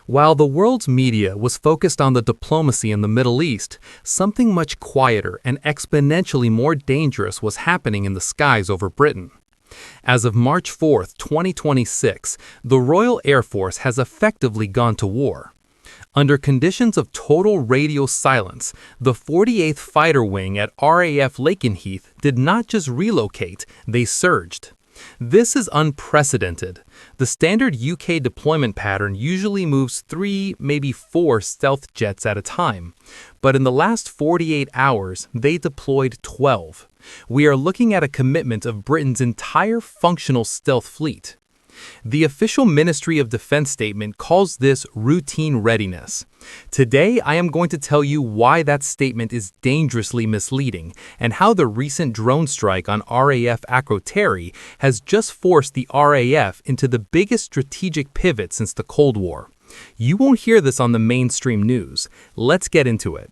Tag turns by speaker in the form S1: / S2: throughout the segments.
S1: While the world's media was focused on the diplomacy in the Middle East, something much quieter and exponentially more dangerous was happening in the skies over Britain. As of March 4, 2026, the Royal Air Force has effectively gone to war. Under conditions of total radio silence, the 48th Fighter Wing at RAF Lakenheath did not just relocate, they surged. This is unprecedented. The standard UK deployment pattern usually moves 3, maybe 4 stealth jets at a time, but in the last 48 hours, they deployed 12. We are looking at a commitment of Britain's entire functional stealth fleet. The official Ministry of Defense statement calls this routine readiness. Today, I am going to tell you why that statement is dangerously misleading and how the recent drone strike on RAF Akrotiri has just forced the RAF into the biggest strategic pivot since the Cold War. You won't hear this on the mainstream news. Let's get into it.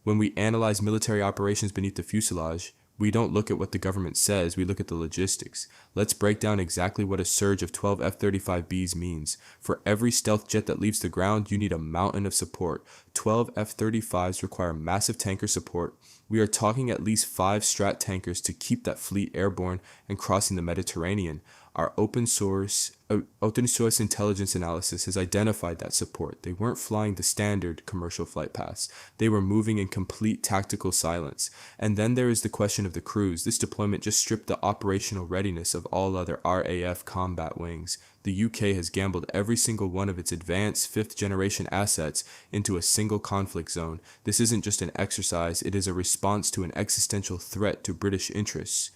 S2: When we analyze military operations beneath the fuselage, we don't look at what the government says, we look at the logistics. Let's break down exactly what a surge of 12 F-35Bs means. For every stealth jet that leaves the ground, you need a mountain of support. 12 F-35s require massive tanker support. We are talking at least 5 Strat tankers to keep that fleet airborne and crossing the Mediterranean. Our open source intelligence analysis has identified that support. They weren't flying the standard commercial flight paths. They were moving in complete tactical silence. And then there is the question of the crews. This deployment just stripped the operational readiness of all other RAF combat wings. The UK has gambled every single one of its advanced 5th generation assets into a single conflict zone. This isn't just an exercise, it is a response to an existential threat to British interests.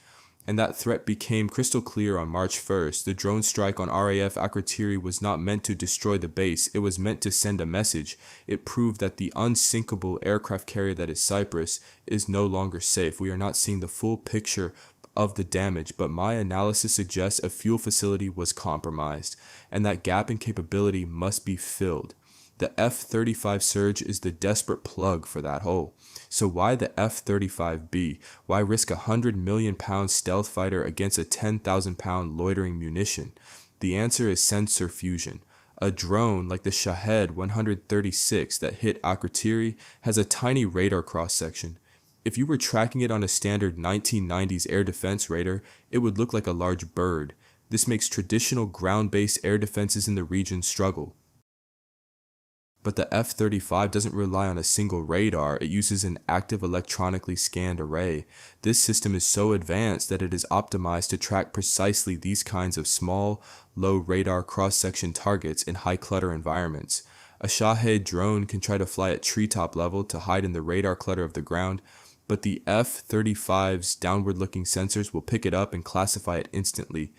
S2: And that threat became crystal clear on March 1st. The drone strike on RAF Akrotiri was not meant to destroy the base, it was meant to send a message. It proved that the unsinkable aircraft carrier that is Cyprus is no longer safe. We are not seeing the full picture of the damage, but my analysis suggests a fuel facility was compromised, and that gap in capability must be filled. The F-35 surge is the desperate plug for that hole. So why the F-35B? Why risk a £100 million stealth fighter against a 10,000 pound loitering munition? The answer is sensor fusion. A drone like the Shahed-136 that hit Akrotiri has a tiny radar cross-section. If you were tracking it on a standard 1990s air defense radar, it would look like a large bird. This makes traditional ground-based air defenses in the region struggle. But the F-35 doesn't rely on a single radar, it uses an active electronically scanned array. This system is so advanced that it is optimized to track precisely these kinds of small, low radar cross-section targets in high clutter environments. A Shahed drone can try to fly at treetop level to hide in the radar clutter of the ground, but the F-35's downward-looking sensors will pick it up and classify it instantly.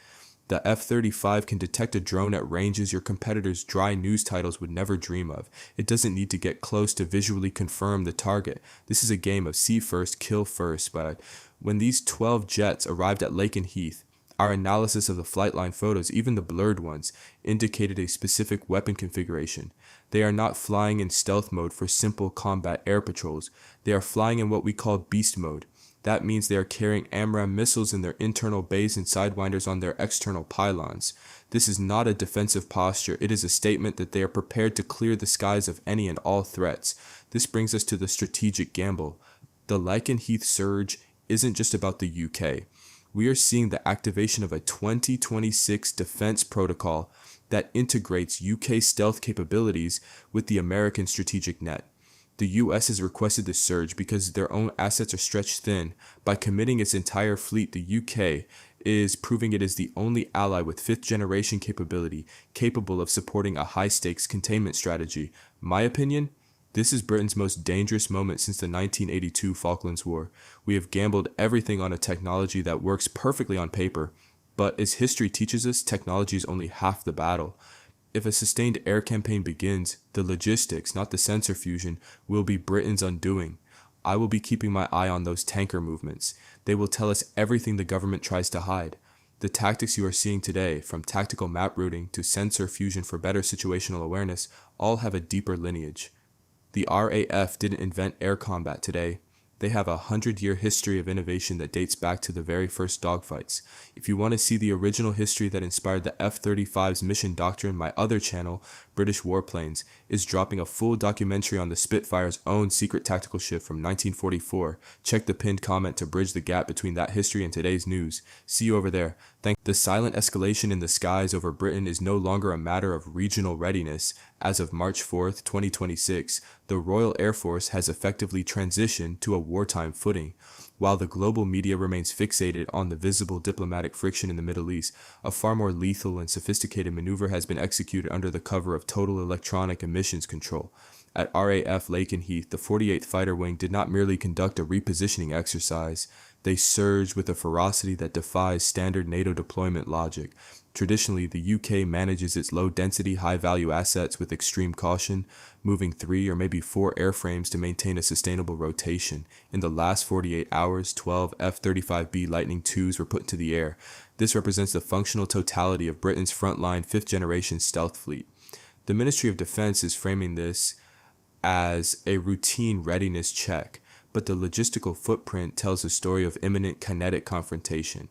S2: The F-35 can detect a drone at ranges your competitors' dry news titles would never dream of. It doesn't need to get close to visually confirm the target. This is a game of see first, kill first. But when these 12 jets arrived at Lakenheath, our analysis of the flight line photos, even the blurred ones, indicated a specific weapon configuration. They are not flying in stealth mode for simple combat air patrols. They are flying in what we call beast mode. That means they are carrying AMRAAM missiles in their internal bays and sidewinders on their external pylons. This is not a defensive posture, it is a statement that they are prepared to clear the skies of any and all threats. This brings us to the strategic gamble. The Lakenheath surge isn't just about the UK. We are seeing the activation of a 2026 defense protocol that integrates UK stealth capabilities with the American strategic net. The US has requested this surge because their own assets are stretched thin. By committing its entire fleet, the UK is proving it is the only ally with 5th generation capability capable of supporting a high-stakes containment strategy. My opinion? This is Britain's most dangerous moment since the 1982 Falklands War. We have gambled everything on a technology that works perfectly on paper, but as history teaches us, technology is only half the battle. If a sustained air campaign begins, the logistics, not the sensor fusion, will be Britain's undoing. I will be keeping my eye on those tanker movements. They will tell us everything the government tries to hide. The tactics you are seeing today, from tactical map routing to sensor fusion for better situational awareness, all have a deeper lineage. The RAF didn't invent air combat today. They have a 100-year history of innovation that dates back to the very first dogfights. If you want to see the original history that inspired the F-35's mission doctrine, my other channel, British Warplanes, is dropping a full documentary on the Spitfire's own secret tactical ship from 1944. Check the pinned comment to bridge the gap between that history and today's news. See you over there. The silent escalation in the skies over Britain is no longer a matter of regional readiness. As of March 4th, 2026, the Royal Air Force has effectively transitioned to a wartime footing. While the global media remains fixated on the visible diplomatic friction in the Middle East, a far more lethal and sophisticated maneuver has been executed under the cover of total electronic emissions control. At RAF Lakenheath, the 48th Fighter Wing did not merely conduct a repositioning exercise. They surged with a ferocity that defies standard NATO deployment logic. Traditionally, the UK manages its low-density, high-value assets with extreme caution, moving 3 or maybe 4 airframes to maintain a sustainable rotation. In the last 48 hours, 12 F-35B Lightning IIs were put into the air. This represents the functional totality of Britain's frontline 5th-generation stealth fleet. The Ministry of Defense is framing this as a routine readiness check, but the logistical footprint tells a story of imminent kinetic confrontation.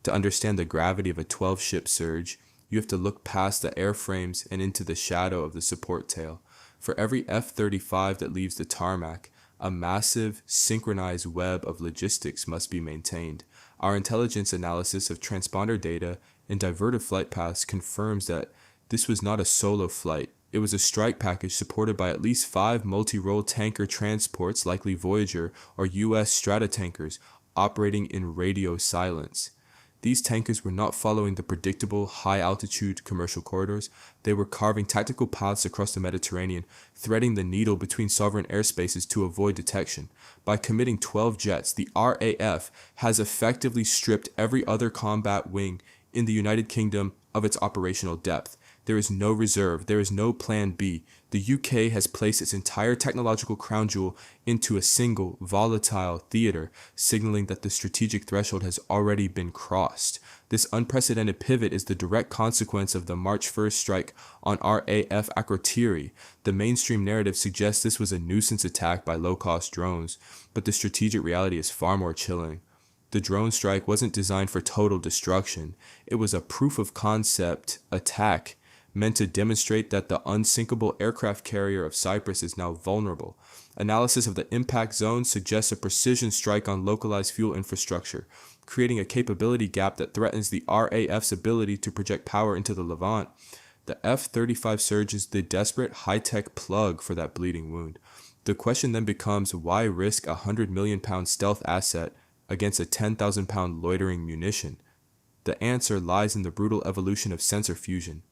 S2: To understand the gravity of a 12-ship surge, you have to look past the airframes and into the shadow of the support tail. For every F-35 that leaves the tarmac, a massive, synchronized web of logistics must be maintained. Our intelligence analysis of transponder data and diverted flight paths confirms that this was not a solo flight. It was a strike package supported by at least 5 multi-role tanker transports, likely Voyager or US Stratotankers, operating in radio silence. These tankers were not following the predictable high-altitude commercial corridors. They were carving tactical paths across the Mediterranean, threading the needle between sovereign airspaces to avoid detection. By committing 12 jets, the RAF has effectively stripped every other combat wing in the United Kingdom of its operational depth. There is no reserve. There is no plan B. The UK has placed its entire technological crown jewel into a single, volatile theater, signaling that the strategic threshold has already been crossed. This unprecedented pivot is the direct consequence of the March 1st strike on RAF Akrotiri. The mainstream narrative suggests this was a nuisance attack by low-cost drones, but the strategic reality is far more chilling. The drone strike wasn't designed for total destruction. It was a proof-of-concept attack meant to demonstrate that the unsinkable aircraft carrier of Cyprus is now vulnerable. Analysis of the impact zone suggests a precision strike on localized fuel infrastructure, creating a capability gap that threatens the RAF's ability to project power into the Levant. The F-35 surge is the desperate high-tech plug for that bleeding wound. The question then becomes, why risk a £100 million stealth asset against a 10,000-pound loitering munition? The answer lies in the brutal evolution of sensor fusion.